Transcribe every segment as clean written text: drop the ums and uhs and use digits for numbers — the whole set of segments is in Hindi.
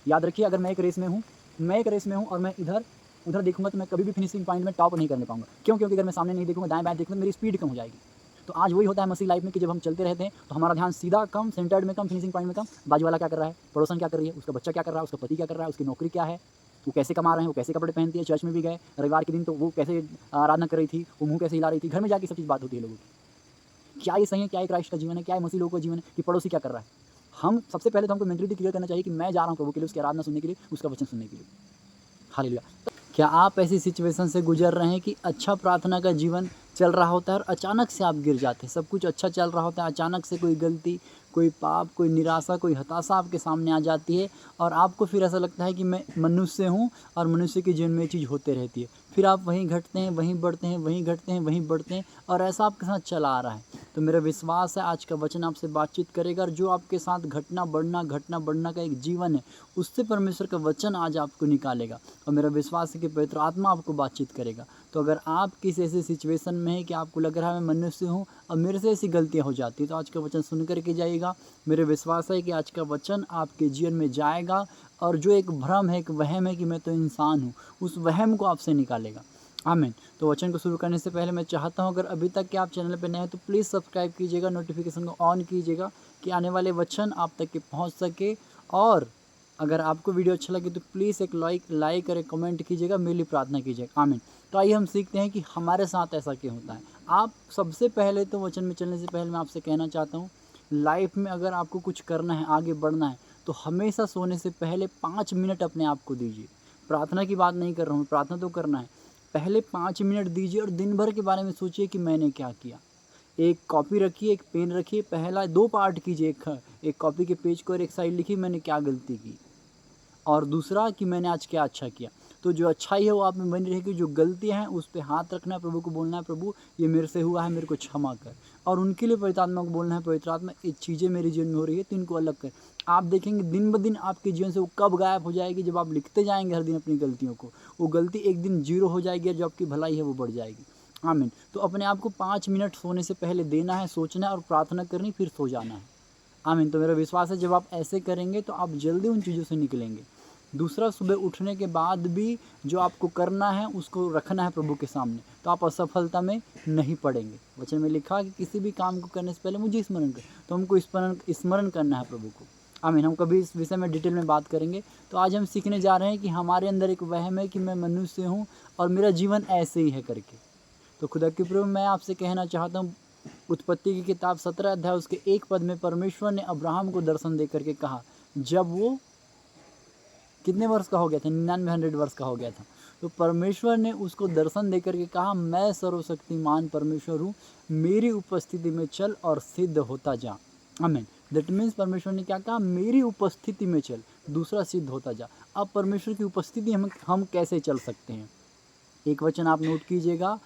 याद रखिए, अगर मैं एक रेस में हूँ और मैं उधर देखूँगा तो मैं कभी भी फिनिशिंग पॉइंट में टॉप नहीं करने पाऊँगा। क्यों? क्योंकि अगर मैं सामने नहीं देखूँगा, दाएँ-बाएँ देखूँगा तो मेरी स्पीड कम हो जाएगी। तो आज वही होता है मसीह लाइफ़ में कि जब हम चलते रहते हैं तो हमारा ध्यान सीधा कम, सेंटर्ड में कम, फिनिशिंग पॉइंट में कम, बाजू वाला क्या कर रहा है, पड़ोसन क्या कर रही है, उसका बच्चा क्या कर रहा है, उसका पति क्या कर रहा है, उसकी नौकरी क्या है, वो कैसे कमा रहे हैं, वो कैसे कपड़े पहनती है, चर्च में भी गए, रविवार के दिन तो वो कैसे आराधना कर रही थी, वो मुँह कैसे हिला रही थी, घर में जाके सब चीज़ बात होती है लोगों की। क्या ये सही है, क्या ये क्राइस्ट का जीवन है, क्या ये मसीह लोगों का जीवन है कि पड़ोसी क्या कर रहा है? हम सबसे पहले तो हमको मेंटालिटी क्लियर करना चाहिए कि मैं जा रहा हूँ प्रभु के लिए, उसकी आराधना सुनने के लिए, उसका वचन सुनने के लिए। हालेलुया। क्या आप ऐसी सिचुएशन से गुजर रहे हैं कि अच्छा प्रार्थना का जीवन चल रहा होता है और अचानक से आप गिर जाते हैं? सब कुछ अच्छा चल रहा होता है, अचानक से कोई गलती, कोई पाप, कोई निराशा, कोई हताशा आपके सामने आ जाती है और आपको फिर ऐसा लगता है कि मैं मनुष्य हूँ और मनुष्य के जीवन में ये चीज़ होते रहती है। फिर आप वहीं घटते हैं, वहीं बढ़ते हैं, वहीं घटते हैं, वहीं बढ़ते हैं और ऐसा आपके साथ चला आ रहा है। तो मेरा विश्वास है आज का वचन आपसे बातचीत करेगा और जो आपके साथ घटना बढ़ना का एक जीवन है, उससे परमेश्वर का वचन आज आपको निकालेगा और मेरा विश्वास है कि पवित्र आत्मा आपको बातचीत करेगा। तो अगर आप किसी ऐसी सिचुएशन में हैं कि आपको लग रहा है मैं मनुष्य हूँ और मेरे से ऐसी गलतियाँ हो जाती हैं, तो आज का वचन सुन कर के जाइएगा। मेरे विश्वास है कि आज का वचन आपके जीवन में जाएगा और जो एक भ्रम है, एक वहम है कि मैं तो इंसान हूँ, उस वहम को आपसे निकालेगा। आमीन। तो वचन को शुरू करने से पहले मैं चाहता हूँ, अगर अभी तक के आप चैनल पे नए हैं तो प्लीज़ सब्सक्राइब कीजिएगा, नोटिफिकेशन को ऑन कीजिएगा कि आने वाले वचन आप तक के पहुँच सके। और अगर आपको वीडियो अच्छा लगे तो प्लीज़ एक लाइक और एक कमेंट कीजिएगा, मेरे लिए प्रार्थना कीजिएगा। आमीन। तो आइए हम सीखते हैं कि हमारे साथ ऐसा क्यों होता है। आप सबसे पहले तो वचन में चलने से पहले मैं आपसे कहना चाहता हूँ, लाइफ में अगर आपको कुछ करना है, आगे बढ़ना है, तो हमेशा सोने से पहले 5 मिनट अपने आप को दीजिए। प्रार्थना की बात नहीं कर रहा हूँ, प्रार्थना तो करना है। पहले 5 मिनट दीजिए और दिन भर के बारे में सोचिए कि मैंने क्या किया। एक कॉपी रखिए, एक पेन रखिए, पहला 2 पार्ट कीजिए, एक कॉपी के पेज को और एक साइड लिखिए मैंने क्या गलती की। और दूसरा कि मैंने आज क्या अच्छा किया। तो जो अच्छाई है वो आप में बनी रहेगी, जो गलतियाँ हैं उस पे हाथ रखना है, प्रभु को बोलना है, प्रभु ये मेरे से हुआ है, मेरे को क्षमा कर। और उनके लिए पवित्र आत्मा को बोलना है, पवित्र आत्मा ये चीज़ें मेरे जीवन में हो रही है तो इनको अलग कर। आप देखेंगे दिन ब दिन आपके जीवन से वो कब गायब हो जाएगी, जब आप लिखते जाएंगे हर दिन अपनी गलतियों को। वो गलती एक दिन जीरो हो जाएगी और जो आपकी भलाई है वो बढ़ जाएगी। आमीन। तो अपने आप को 5 मिनट सोने से पहले देना है, सोचना है और प्रार्थना करनी, फिर सो जाना है। आमीन। तो मेरा विश्वास है जब आप ऐसे करेंगे तो आप जल्दी उन चीज़ों से निकलेंगे। दूसरा, सुबह उठने के बाद भी जो आपको करना है उसको रखना है प्रभु के सामने, तो आप असफलता में नहीं पड़ेंगे। वचन में लिखा कि किसी भी काम को करने से पहले मुझे स्मरण कर, तो हमको स्मरण करना है प्रभु को। आमीन। हम कभी इस विषय में डिटेल में बात करेंगे। तो आज हम सीखने जा रहे हैं कि हमारे अंदर एक वहम है कि मैं मनुष्य हूँ और मेरा जीवन ऐसे ही है करके। तो खुदा के प्रभु मैं आपसे कहना चाहता हूँ, उत्पत्ति की किताब 17 अध्याय उसके 1 पद में परमेश्वर ने अब्राहम को दर्शन दे करके कहा, जब वो कितने वर्ष का हो गया था, 99 वर्ष का हो गया था। तो परमेश्वर ने उसको दर्शन दे करके कहा, मैं सर्वशक्तिमान परमेश्वर हूँ, मेरी उपस्थिति में चल और सिद्ध होता जा। आमीन। दैट मीन्स परमेश्वर ने क्या कहा, मेरी उपस्थिति में चल, दूसरा सिद्ध होता जा। अब परमेश्वर की उपस्थिति हम कैसे चल सकते हैं? एक वचन आप नोट कीजिएगा,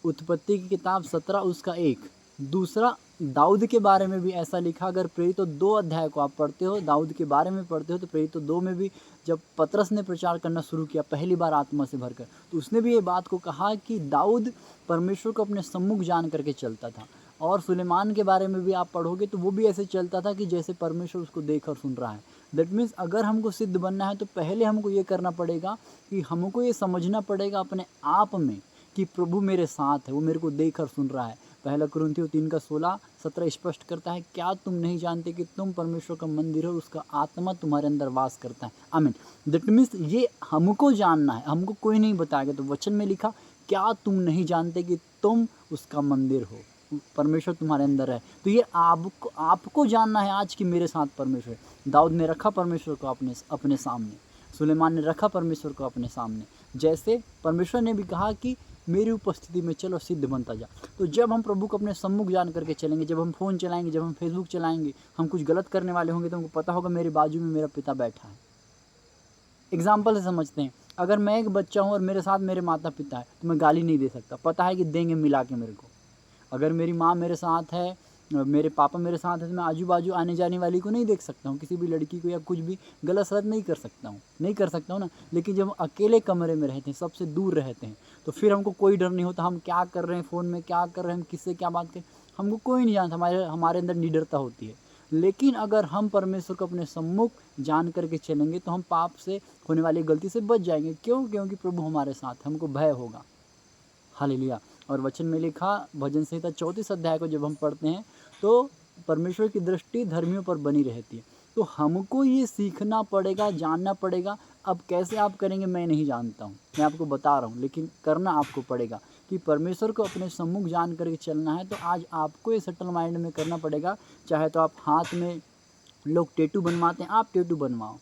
उत्पत्ति की किताब 17 उसका 1। दूसरा, दाऊद के बारे में भी ऐसा लिखा, अगर प्रेरितों 2 अध्याय को आप पढ़ते हो, दाऊद के बारे में पढ़ते हो, तो प्रेरितों 2 में भी जब पतरस ने प्रचार करना शुरू किया पहली बार आत्मा से भरकर, तो उसने भी ये बात को कहा कि दाऊद परमेश्वर को अपने सम्मुख जान करके चलता था। और सुलेमान के बारे में भी आप पढ़ोगे तो वो भी ऐसे चलता था कि जैसे परमेश्वर उसको देख और सुन रहा है। दैट मीन्स अगर हमको सिद्ध बनना है तो पहले हमको ये करना पड़ेगा कि हमको ये समझना पड़ेगा अपने आप में कि प्रभु मेरे साथ है, वो मेरे को देख कर सुन रहा है। पहला कुरिन्थियों 3 का 16-17 स्पष्ट करता है, क्या तुम नहीं जानते कि तुम परमेश्वर का मंदिर हो, उसका आत्मा तुम्हारे अंदर वास करता है। आमीन। दैट मीन्स ये हमको जानना है, हमको कोई नहीं बताएगा। तो वचन में लिखा, क्या तुम नहीं जानते कि तुम उसका मंदिर हो, परमेश्वर तुम्हारे अंदर है। तो ये आपको जानना है आज कि मेरे साथ परमेश्वर है। दाऊद ने रखा परमेश्वर को अपने सामने, सुलेमान ने रखा परमेश्वर को अपने सामने। जैसे परमेश्वर ने भी कहा कि मेरी उपस्थिति में चलो सिद्ध बनता जा। तो जब हम प्रभु को अपने सम्मुख जान करके चलेंगे, जब हम फ़ोन चलाएंगे, जब हम फेसबुक चलाएंगे, हम कुछ गलत करने वाले होंगे तो हमको पता होगा मेरे बाजू में मेरा पिता बैठा है। एग्जाम्पल से समझते हैं, अगर मैं एक बच्चा हूँ और मेरे साथ मेरे माता पिता है तो मैं गाली नहीं दे सकता, पता है कि देंगे मिला के मेरे को। अगर मेरी माँ मेरे साथ है, मेरे पापा मेरे साथ है, तो मैं आजू बाजू आने जाने वाली को नहीं देख सकता हूँ, किसी भी लड़की को या कुछ भी गलत सलत नहीं कर सकता हूँ ना। लेकिन जब हम अकेले कमरे में रहते हैं, सबसे दूर रहते हैं, तो फिर हमको कोई डर नहीं होता, हम क्या कर रहे हैं, फ़ोन में क्या कर रहे हैं, हम किससे क्या बात करें, हमको कोई नहीं जानता, हमारे अंदर निडरता होती है। लेकिन अगर हम परमेश्वर को अपने सम्मुख जान करके चलेंगे तो हम पाप से होने वाली गलती से बच जाएंगे। क्यों? क्योंकि प्रभु हमारे साथ, हमको भय होगा। हालेलुया। और वचन में लिखा, भजन संहिता 34 अध्याय को जब हम पढ़ते हैं तो परमेश्वर की दृष्टि धर्मियों पर बनी रहती है। तो हमको ये सीखना पड़ेगा, जानना पड़ेगा। अब कैसे आप करेंगे मैं नहीं जानता हूँ, मैं आपको बता रहा हूँ, लेकिन करना आपको पड़ेगा कि परमेश्वर को अपने सम्मुख जान करके चलना है। तो आज आपको ये सेटल माइंड में करना पड़ेगा। चाहे तो आप हाथ में लोग टैटू बनवाते हैं, आप टैटू बनवाओ,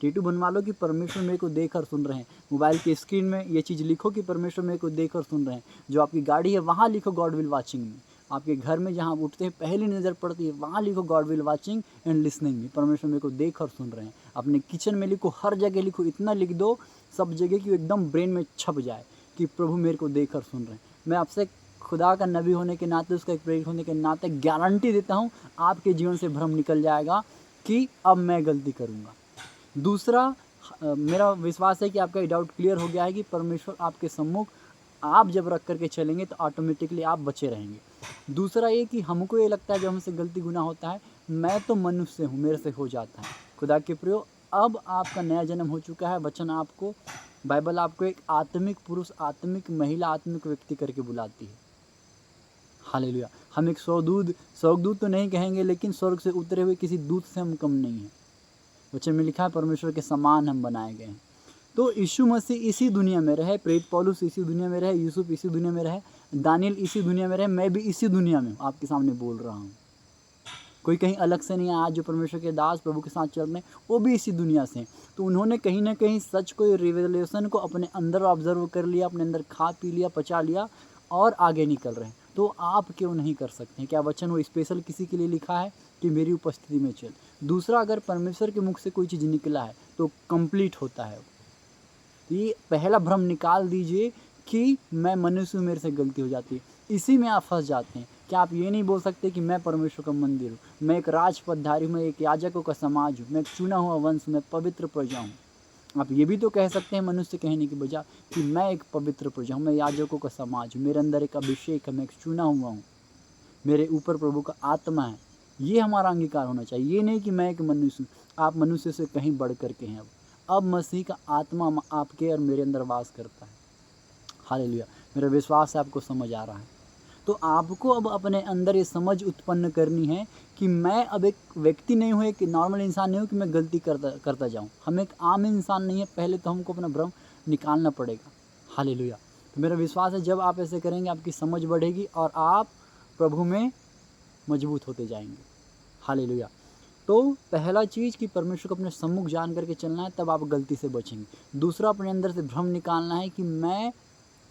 टैटू बनवा लो कि परमेश्वर मेरे को देख कर सुन रहे हैं। मोबाइल की स्क्रीन में ये चीज़ लिखो कि परमेश्वर मेरे को देख कर सुन रहे हैं। जो आपकी गाड़ी है वहाँ लिखो गॉड विल वाचिंग में। आपके घर में जहाँ आप उठते हैं पहली नज़र पड़ती है वहाँ लिखो God will watching and listening में, परमेश्वर मेरे को देख कर सुन रहे हैं। अपने किचन में लिखो, हर जगह लिखो, इतना लिख दो सब जगह कि एकदम ब्रेन में छप जाए कि प्रभु मेरे को देख कर सुन रहे हैं। मैं आपसे खुदा का नबी होने के नाते, उसका एक प्रेरित होने के नाते गारंटी देता हूँ आपके जीवन से भ्रम निकल जाएगा कि अब मैं गलती करूँगा। दूसरा, मेरा विश्वास है कि आपका ये डाउट क्लियर हो गया है कि परमेश्वर आपके सम्मुख आप जब रख करके चलेंगे तो ऑटोमेटिकली आप बचे रहेंगे। दूसरा ये कि हमको ये लगता है जब हमसे गलती गुनाह होता है, मैं तो मनुष्य हूँ, मेरे से हो जाता है। खुदा के प्रियो, अब आपका नया जन्म हो चुका है। वचन आपको, बाइबल आपको एक आत्मिक पुरुष, आत्मिक महिला, आत्मिक व्यक्ति करके बुलाती है। हालेलुया। हम एक स्वर्गदूत तो नहीं कहेंगे, लेकिन स्वर्ग से उतरे हुए किसी दूत से हम कम नहीं हैं। वचन में लिखा है परमेश्वर के समान हम बनाए गए हैं। तो यीशु मसीह इसी दुनिया में रहे, प्रेरित पौलुस इसी दुनिया में रहे, यूसुफ इसी दुनिया में रहे, दानियल इसी दुनिया में रहे, मैं भी इसी दुनिया में आपके सामने बोल रहा हूँ। कोई कहीं अलग से नहीं है। आज जो परमेश्वर के दास प्रभु के साथ चल रहे हैं वो भी इसी दुनिया से हैं। तो उन्होंने कहीं ना कहीं सच को, रिवेलेशन को अपने अंदर ऑब्जर्व कर लिया, अपने अंदर खा पी लिया, पचा लिया और आगे निकल रहे हैं। तो आप क्यों नहीं कर सकते हैं? क्या वचन वो स्पेशल किसी के लिए लिखा है कि मेरी उपस्थिति में चल? दूसरा, अगर परमेश्वर के मुख से कोई चीज़ निकला है तो कंप्लीट होता है। ये पहला भ्रम निकाल दीजिए कि मैं मनुष्य हूँ, मेरे से गलती हो जाती है। इसी में आप फंस जाते हैं कि आप ये नहीं बोल सकते कि मैं परमेश्वर का मंदिर हूँ, मैं एक राजपदधारी हूँ, मैं एक याजकों का समाज हूँ, मैं एक चुना हुआ वंश हूँ, मैं पवित्र प्रजा हूँ। आप ये भी तो कह सकते हैं मनुष्य कहने की बजाय कि मैं एक पवित्र प्रजा हूँ, मैं याजकों का समाज हूँ, मेरे अंदर एक अभिषेक है, मैं एक चुना हुआ हूँ, मेरे ऊपर प्रभु का आत्मा है। ये हमारा अंगीकार होना चाहिए। ये नहीं कि मैं एक मनुष्य हूँ, आप मनुष्य से कहीं बढ़ करके हैं। अब मसीह का आत्मा आपके और मेरे अंदर वास करता है। हालेलुया। मेरा विश्वास है आपको समझ आ रहा है। तो आपको अब अपने अंदर ये समझ उत्पन्न करनी है कि मैं अब एक व्यक्ति नहीं हूँ, एक नॉर्मल इंसान नहीं हूँ कि मैं गलती करता जाऊँ। हम एक आम इंसान नहीं है। पहले तो हमको अपना भ्रम निकालना पड़ेगा। हालेलुया। तो मेरा विश्वास है जब आप ऐसे करेंगे आपकी समझ बढ़ेगी और आप प्रभु में मजबूत होते जाएंगे। हालेलुया। तो पहला चीज़ कि परमेश्वर को अपने सम्मुख जान करके चलना है, तब आप गलती से बचेंगे। दूसरा, अपने अंदर से भ्रम निकालना है कि मैं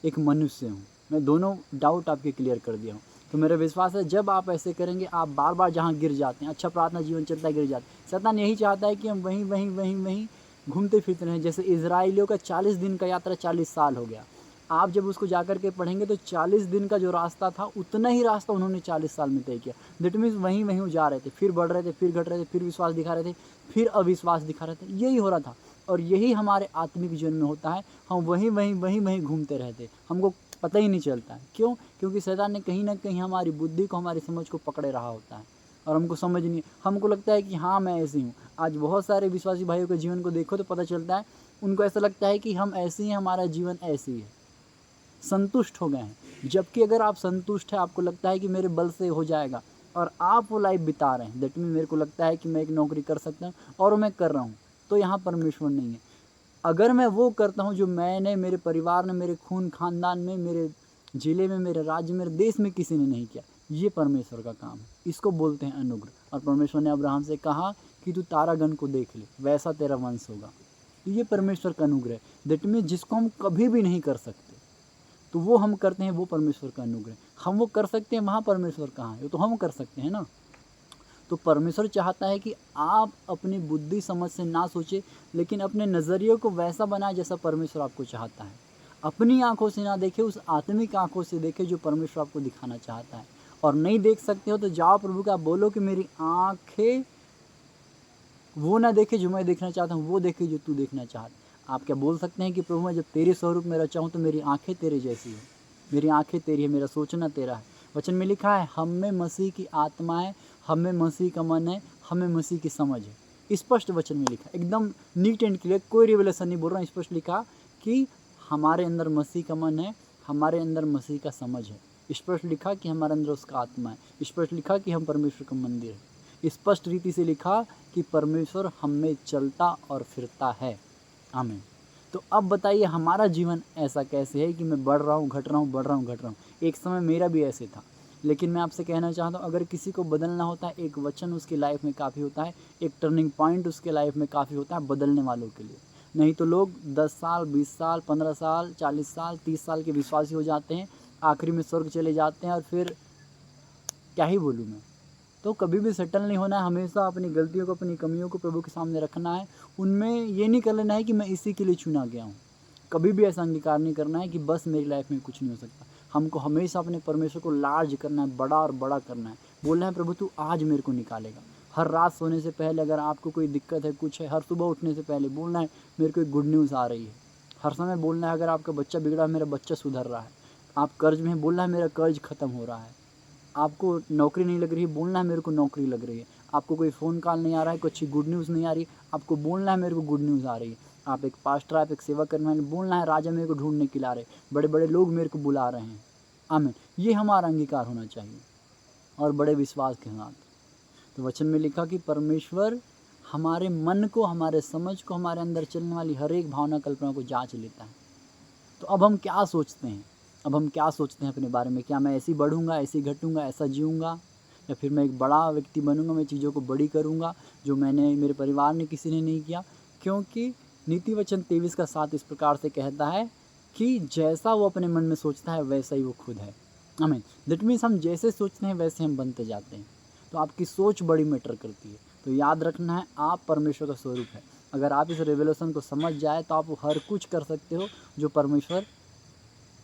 एक मनुष्य हूँ। मैं दोनों डाउट आपके क्लियर कर दिया हूँ। तो मेरा विश्वास है जब आप ऐसे करेंगे, आप बार बार जहाँ गिर जाते हैं, अच्छा प्रार्थना जीवन चलता है, गिर जाते हैं। शैतान यही चाहता है कि हम वहीं घूमते फिरते रहें। जैसे इजराइलियों का 40 दिन का यात्रा 40 साल हो गया। आप जब उसको जा कर के पढ़ेंगे तो 40 दिन का जो रास्ता था उतना ही रास्ता उन्होंने 40 साल में तय किया। दैट मीन्स वहीं वो जा रहे थे, फिर बढ़ रहे थे, फिर घट रहे थे, फिर विश्वास दिखा रहे थे, फिर अविश्वास दिखा रहे थे। यही हो रहा था और यही हमारे आत्मिक जीवन में होता है। हम वहीं घूमते रहते, हमको पता ही नहीं चलता है। क्यों? क्योंकि शैतान ने कहीं ना कहीं हमारी बुद्धि को, हमारी समझ को पकड़े रहा होता है और हमको समझ नहीं। हमको लगता है कि हाँ मैं ऐसी हूँ। आज बहुत सारे विश्वासी भाइयों के जीवन को देखो तो पता चलता है उनको ऐसा लगता है कि हम ऐसे ही हैं, हमारा जीवन ऐसे ही है, संतुष्ट हो गए हैं। जबकि अगर आप संतुष्ट हैं, आपको लगता है कि मेरे बल से हो जाएगा और आप वो लाइफ बिता रहे हैं, दैट मीन मेरे को लगता है कि मैं एक नौकरी कर सकता हूँ और मैं कर रहा हूँ, तो यहाँ परमेश्वर नहीं है। अगर मैं वो करता हूँ जो मैंने, मेरे परिवार ने, मेरे खून खानदान में, मेरे ज़िले में, मेरे राज्य में, मेरे देश में किसी ने नहीं किया, ये परमेश्वर का काम है। इसको बोलते हैं अनुग्रह। और परमेश्वर ने अब्राहम से कहा कि तू तारागण को देख ले, वैसा तेरा वंश होगा। तो ये परमेश्वर का अनुग्रह है। दैट मीन जिसको हम कभी भी नहीं कर सकते तो वो हम करते हैं, वो परमेश्वर का अनुग्रह। हम वो कर सकते हैं, वहाँ परमेश्वर कहाँ है? वो तो हम कर सकते हैं ना। तो परमेश्वर चाहता है कि आप अपनी बुद्धि समझ से ना सोचें, लेकिन अपने नज़रिए को वैसा बनाए जैसा परमेश्वर आपको चाहता है। अपनी आंखों से ना देखें, उस आत्मिक आंखों से देखें जो परमेश्वर आपको दिखाना चाहता है। और नहीं देख सकते हो तो जाओ प्रभु का बोलो कि मेरी आँखें वो ना देखे जो मैं देखना चाहता हूँ, वो देखे जो तू देखना चाहता। आप क्या बोल सकते हैं कि प्रभु मैं जब तेरे स्वरूप में रचा हूँ तो मेरी आंखें तेरे जैसी है, मेरी आंखें तेरी है, मेरा सोचना तेरा है। वचन में लिखा है हम में मसीह की आत्मा है, हमें मसीह का मन है, हमें मसीह की समझ है। स्पष्ट वचन में लिखा, एकदम नीट एंड क्लियर, कोई रिवलेशन नहीं बोल रहा हूँ, स्पष्ट लिखा कि हमारे अंदर मसीह का मन है, हमारे अंदर मसीह का समझ है। स्पष्ट लिखा कि हमारे अंदर उसका आत्मा है। स्पष्ट लिखा कि हम परमेश्वर का मंदिर है। स्पष्ट रीति से लिखा कि परमेश्वर हम में चलता और फिरता है। आमीन। तो अब बताइए हमारा जीवन ऐसा कैसे है कि मैं बढ़ रहा हूँ, घट रहा हूँ, बढ़ रहा हूँ, घट रहा हूँ। एक समय मेरा भी ऐसे था, लेकिन मैं आपसे कहना चाहता हूँ, अगर किसी को बदलना होता है, एक वचन उसकी लाइफ में काफ़ी होता है, एक टर्निंग पॉइंट उसके लाइफ में काफ़ी होता है बदलने वालों के लिए। नहीं तो लोग 10 साल, 20 साल, 15 साल, 40 साल, 30 साल के विश्वासी हो जाते हैं, आखिरी में स्वर्ग चले जाते हैं, और फिर क्या ही बोलूँ मैं। तो कभी भी सेटल नहीं होना है, हमेशा अपनी गलतियों को, अपनी कमियों को प्रभु के सामने रखना है। उनमें ये नहीं कर लेना है कि मैं इसी के लिए चुना गया हूँ। कभी भी ऐसा अंगीकार नहीं करना है कि बस मेरी लाइफ में कुछ नहीं हो सकता। हमको हमेशा अपने परमेश्वर को लार्ज करना है, बड़ा और बड़ा करना है। बोलना है प्रभु तू आज मेरे को निकालेगा। हर रात सोने से पहले अगर आपको कोई दिक्कत है, कुछ है, हर सुबह उठने से पहले बोलना है मेरे को एक गुड न्यूज़ आ रही है। हर समय बोलना है अगर आपका बच्चा बिगड़ा है, मेरा बच्चा सुधर रहा है। आप कर्ज में बोलना है मेरा कर्ज ख़त्म हो रहा है। आपको नौकरी नहीं लग रही है, बोलना है मेरे को नौकरी लग रही है। आपको कोई फ़ोन कॉल नहीं आ रहा है, कोई अच्छी गुड न्यूज़ नहीं आ रही, आपको बोलना है मेरे को गुड न्यूज़ आ रही है। आप एक पास्टर, आप एक सेवा करने वाले, बोलना है राजा मेरे को ढूंढने के लिए आ रहे, बड़े बड़े लोग मेरे को बुला रहे हैं। आमीन। ये हमारा अंगीकार होना चाहिए और बड़े विश्वास के साथ। तो वचन में लिखा कि परमेश्वर हमारे मन को, हमारे समझ को, हमारे अंदर चलने वाली हर एक भावना कल्पना को जांच लेता है। तो अब हम क्या सोचते हैं, अब हम क्या सोचते हैं अपने बारे में? क्या मैं ऐसे ही बढ़ूँगा, ऐसे ही घटूँगा, ऐसा जीऊँगा, या फिर मैं एक बड़ा व्यक्ति बनूँगा, मैं चीज़ों को बड़ी करूँगा जो मैंने, मेरे परिवार ने, किसी ने नहीं किया। क्योंकि नीति वचन 23:7 इस प्रकार से कहता है कि जैसा वो अपने मन में सोचता है वैसा ही वो खुद है। आमीन। दैट मीन्स हम जैसे सोचते हैं वैसे हम बनते जाते हैं। तो आपकी सोच बड़ी मैटर करती है। तो याद रखना है आप परमेश्वर का स्वरूप है। अगर आप इस रेवलेशन को समझ जाए तो आप हर कुछ कर सकते हो जो परमेश्वर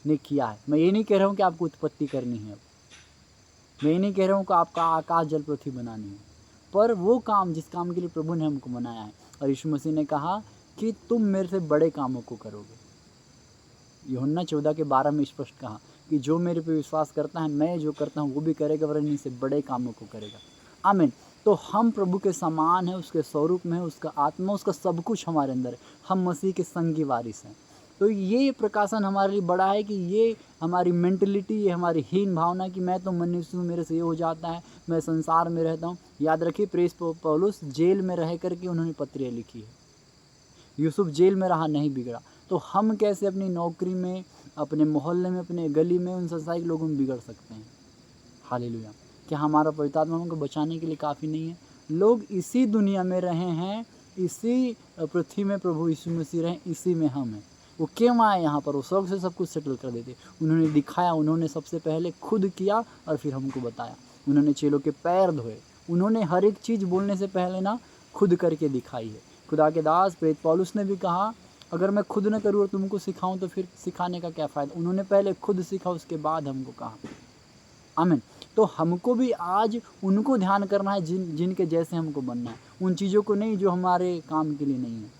ने किया है। मैं ये नहीं कह रहा हूँ कि आपको उत्पत्ति करनी है, मैं ये नहीं कह रहा हूँ कि आपका आकाश जल पृथ्वी बनानी है, पर वो काम जिस काम के लिए प्रभु ने हमको बनाया है, और यीशु मसीह ने कहा कि तुम मेरे से बड़े कामों को करोगे। यूहन्ना 14:12 में स्पष्ट कहा कि जो मेरे पे विश्वास करता है, मैं जो करता हूँ वो भी करेगा, वरन इनसे बड़े कामों को करेगा। आमीन। तो हम प्रभु के समान हैं, उसके स्वरूप में है, उसका आत्मा, उसका सब कुछ हमारे अंदर है। हम मसीह के संगी वारिस हैं। तो ये प्रकाशन हमारे लिए बड़ा है कि ये हमारी मेंटलिटी, ये हमारी हीन भावना कि मैं तो मनुष्य हूँ, मेरे से ये हो जाता है, मैं संसार में रहता हूँ। याद रखिए प्रेस पौलुस जेल में रह करके उन्होंने पत्रियाँ लिखी है। यूसुफ जेल में रहा, नहीं बिगड़ा। तो हम कैसे अपनी नौकरी में, अपने मोहल्ले में, अपने गली में, उन संसारिक लोगों में बिगड़ सकते हैं? हालेलुया। क्या हमारा पवित्र आत्मा हमको बचाने के लिए काफ़ी नहीं है? लोग इसी दुनिया में रहे हैं, इसी पृथ्वी में प्रभु यीशु मसीह रहे, इसी में हम हैं। वो क्यों आए यहाँ पर? वो स्वर्ग से सब कुछ सेटल कर देते। उन्होंने दिखाया, उन्होंने सबसे पहले खुद किया और फिर हमको बताया। उन्होंने चेलों के पैर धोए, उन्होंने हर एक चीज़ बोलने से पहले ना खुद करके दिखाई है। खुदा के दास प्रेरित पौलुस ने भी कहा अगर मैं खुद न करूँ और तुमको सिखाऊं तो फिर सिखाने का क्या फ़ायदा? उन्होंने पहले खुद सीखा, उसके बाद हमको कहा। आमीन। तो हमको भी आज उनको ध्यान करना है जिनके जैसे हमको बनना है, उन चीज़ों को नहीं जो हमारे काम के लिए नहीं है।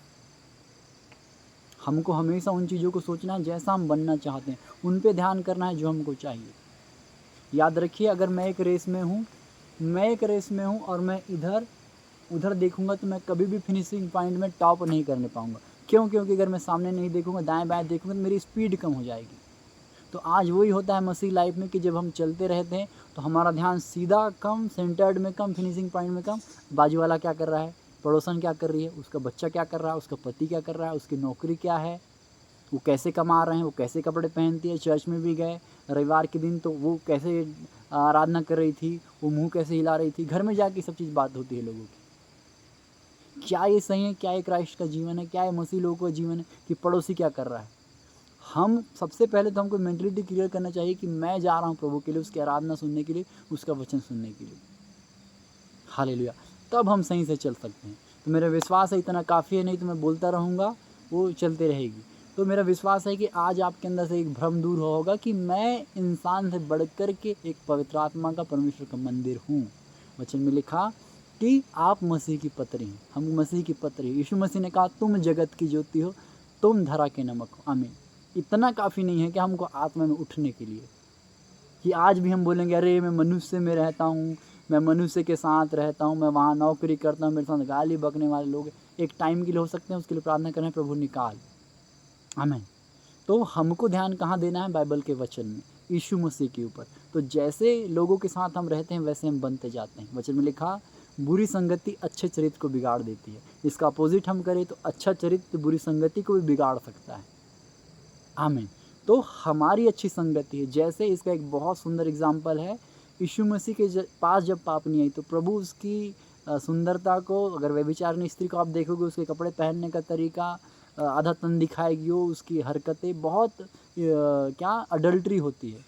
हमको हमेशा उन चीज़ों को सोचना है जैसा हम बनना चाहते हैं, उन पे ध्यान करना है जो हमको चाहिए। याद रखिए अगर मैं एक रेस में हूँ और मैं उधर देखूंगा तो मैं कभी भी फिनिशिंग पॉइंट में टॉप नहीं करने पाऊंगा। क्यों? क्योंकि अगर मैं सामने नहीं देखूंगा, दाएं बाएं देखूंगा तो मेरी स्पीड कम हो जाएगी। तो आज वही होता है मसीह लाइफ में कि जब हम चलते रहते हैं तो हमारा ध्यान सीधा कम, सेंटर्ड में कम, फिनिशिंग पॉइंट में कम। बाजू वाला क्या कर रहा है, पड़ोसन क्या कर रही है, उसका बच्चा क्या कर रहा है, उसका पति क्या कर रहा है, उसकी नौकरी क्या है, वो कैसे कमा रहे हैं, वो कैसे कपड़े पहनती है, चर्च में भी गए रविवार के दिन तो वो कैसे आराधना कर रही थी, वो मुंह कैसे हिला रही थी, घर में जाके सब चीज़ बात होती है लोगों की। क्या ये सही है? क्या ये क्राइस्ट का जीवन है? क्या ये मसीह लोगों का जीवन है कि पड़ोसी क्या कर रहा है? हम सबसे पहले तो हमको मेंटलिटी क्लियर करना चाहिए कि मैं जा रहा हूँ प्रभु के लिए, उसकी आराधना सुनने के लिए, उसका वचन सुनने के लिए। हालेलुया। तब हम सही से चल सकते हैं। तो मेरा विश्वास है इतना काफ़ी है, नहीं तो मैं बोलता रहूँगा, वो चलते रहेगी। तो मेरा विश्वास है कि आज आपके अंदर से एक भ्रम दूर होगा कि मैं इंसान से बढ़कर के एक पवित्र आत्मा का, परमेश्वर का मंदिर हूँ। वचन में लिखा कि आप मसीह की पत्री हैं, हम मसीह की पत्री हैं। यीशु मसीह ने कहा तुम जगत की ज्योति हो, तुम धरा के नमक हो। आमीन। इतना काफ़ी नहीं है कि हमको आत्मा में उठने के लिए कि आज भी हम बोलेंगे अरे मैं मनुष्य में रहता हूँ, मैं मनुष्य के साथ रहता हूँ, मैं वहाँ नौकरी करता हूँ, मेरे साथ गाली बकने वाले लोग एक टाइम के लिए हो सकते हैं, उसके लिए प्रार्थना करें, प्रभु निकाल। आमीन। तो हमको ध्यान कहाँ देना है? बाइबल के वचन में, यीशु मसीह के ऊपर। तो जैसे लोगों के साथ हम रहते हैं वैसे हम बनते जाते हैं। वचन में लिखा, बुरी संगति अच्छे चरित्र को बिगाड़ देती है। इसका अपोजिट हम करें तो अच्छा चरित्र बुरी संगति को भी बिगाड़ सकता है। आमीन। तो हमारी अच्छी संगति है, जैसे इसका एक बहुत सुंदर एग्जाम्पल है, यीशु मसीह के पास जब पापनी आई तो प्रभु उसकी सुंदरता को, अगर व्यभिचारिणी स्त्री को आप देखोगे, उसके कपड़े पहनने का तरीका, आधा तन दिखाएगी वो, उसकी हरकतें बहुत क्या अडल्ट्री होती है,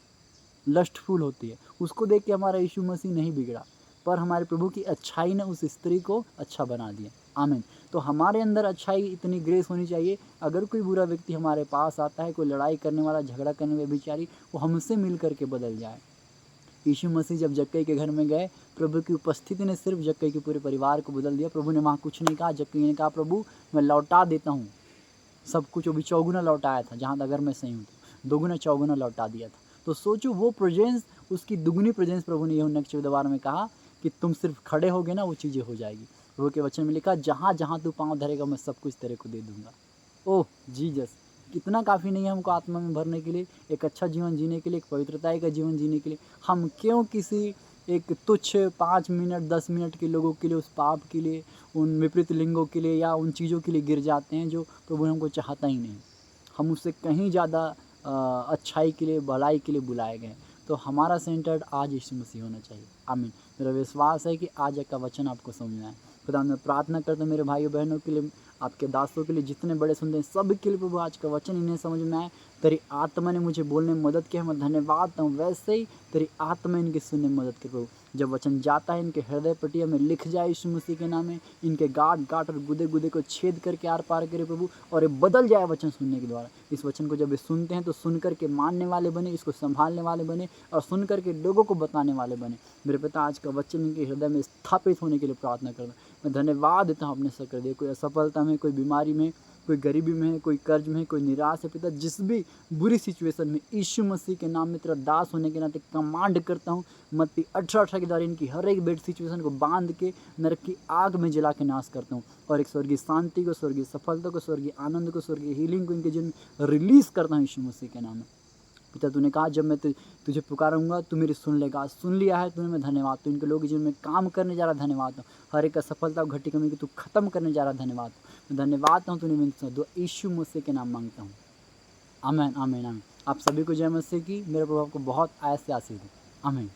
लस्टफुल होती है। उसको देख के हमारा यीशु मसीह नहीं बिगड़ा, पर हमारे प्रभु की अच्छाई ने उस स्त्री को अच्छा बना दिया। आमीन। तो हमारे अंदर अच्छाई, इतनी ग्रेस होनी चाहिए, अगर कोई बुरा व्यक्ति हमारे पास आता है, कोई लड़ाई करने वाला, झगड़ा करने वाला व्यभिचारी, वो हमसे मिल करके बदल जाए। यीशु मसीह जब जक्कई के घर में गए, प्रभु की उपस्थिति ने सिर्फ जक्कई के पूरे परिवार को बदल दिया। प्रभु ने वहाँ कुछ नहीं कहा, जक्कई ने कहा, प्रभु मैं लौटा देता हूँ सब कुछ। वो भी चौगुना लौटाया था, जहाँ अगर मैं सही हूँ तो दोगुना चौगुना लौटा दिया था। तो सोचो वो प्रेजेंस, उसकी दुगनी प्रेजेंस प्रभु ने यूहन्ना के 14 बार में कहा कि तुम सिर्फ खड़े होगे ना, वो चीज़ें हो जाएगी। प्रभु के वचन में लिखा, जहाँ जहाँ तू पाँव धरेगा मैं सब कुछ तेरे को दे दूंगा। ओह जीसस, कितना काफ़ी नहीं है हमको आत्मा में भरने के लिए, एक अच्छा जीवन जीने के लिए, एक पवित्रता का जीवन जीने के लिए। हम क्यों किसी एक तुच्छ 5 मिनट 10 मिनट के लोगों के लिए, उस पाप के लिए, उन विपरीत लिंगों के लिए या उन चीज़ों के लिए गिर जाते हैं जो प्रभु हमको चाहता ही नहीं। हम उससे कहीं ज़्यादा अच्छाई के लिए, भलाई के लिए बुलाए गए। तो हमारा सेंटर्ड आज यीशु मसीह होना चाहिए। आमीन। मेरा विश्वास है कि आज का वचन आपको समझना है। खुदा मैं प्रार्थना करता हूँ मेरे भाइयों बहनों के लिए, आपके दासों के लिए, जितने बड़े सुनते हैं सब के लिए प्रभु आज का वचन इन्हें समझ में आए। तेरी आत्मा ने मुझे बोलने में मदद की, मैं धन्यवाद दूँ। वैसे ही तेरी आत्मा इनकी सुनने में मदद की प्रभु। जब वचन जाता है इनके हृदय पटिया में लिख जाए यीशु मसीह के नाम में, इनके गांठ गांठ और गुदे गुदे को छेद करके आर पार करे प्रभु, और ये बदल जाए वचन सुनने के द्वारा। इस वचन को जब ये सुनते हैं तो सुन करके मानने वाले बने, इसको संभालने वाले बने, और सुन करके लोगों को बताने वाले बने। मेरे पिता आज का वचन इनके हृदय में स्थापित होने के लिए प्रार्थना करता हूँ। मैं धन्यवाद देता हूँ अपने सकर दे। कोई असफलता में, कोई बीमारी में, कोई गरीबी में है, कोई कर्ज में है, कोई निराश है पिता, जिस भी बुरी सिचुएशन में यीशु मसीह के नाम में तेरा दास होने के नाते कमांड करता हूँ, मत्ती 18:18 के द्वारा इनकी हर एक बेड सिचुएशन को बांध के नरक की आग में जला के नाश करता हूँ, और एक स्वर्गीय शांति को, स्वर्गीय सफलता को, स्वर्गीय आनंद को, स्वर्गीय हीलिंग को इनके जीवन में रिलीज करता हूँ यीशु मसीह के नाम में। पिता तूने कहा जब मैं तुझे पुकारूंगा तू मेरी सुन लेगा, सुन लिया है तूने, मैं धन्यवाद। तो इनके लोग जिनमें मैं काम करने जा रहा, धन्यवाद हूँ। हर एक का सफलता और घटी कमी को तू खत्म करने जा रहा, धन्यवाद। मैं धन्यवाद हूँ तूने मेरे दो यीशु मसीह के नाम मांगता हूँ। आमीन आमीन आमीन। आप सभी को जय मसीह की। मेरे प्रभु को बहुत आयत से आशीष दे। आमीन।